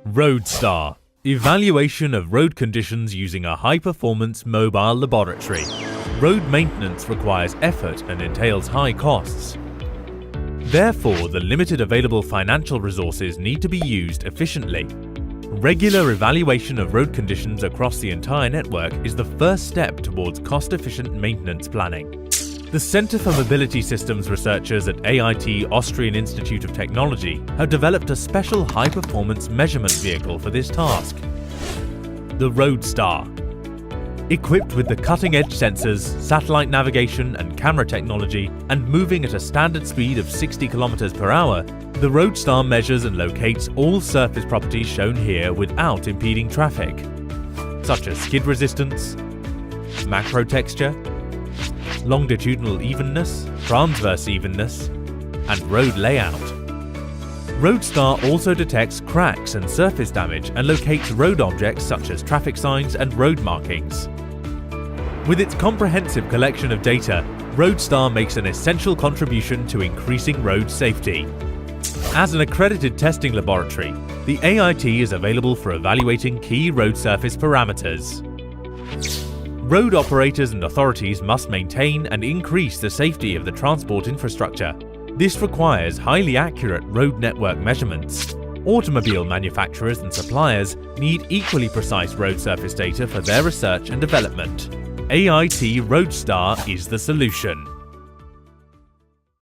ROADSTAR – Evaluation of road conditions using a high-performance mobile laboratory. Road maintenance requires effort and entails high costs. Therefore, the limited available financial resources need to be used efficiently. Regular evaluation of road conditions across the entire network is the first step towards cost-efficient maintenance planning. The Center for Mobility Systems researchers at AIT Austrian Institute of Technology have developed a special high-performance measurement vehicle for this task. The ROADSTAR. Equipped with the cutting-edge sensors, satellite navigation and camera technology, and moving at a standard speed of 60 km per hour, the ROADSTAR measures and locates all surface properties shown here without impeding traffic, such as skid resistance, macro texture, longitudinal evenness, transverse evenness, and road layout. ROADSTAR also detects cracks and surface damage and locates road objects such as traffic signs and road markings. With its comprehensive collection of data, ROADSTAR makes an essential contribution to increasing road safety. As an accredited testing laboratory, the AIT is available for evaluating key road surface parameters. Road operators and authorities must maintain and increase the safety of the transport infrastructure. This requires highly accurate road network measurements. Automobile manufacturers and suppliers need equally precise road surface data for their research and development. AIT ROADSTAR is the solution.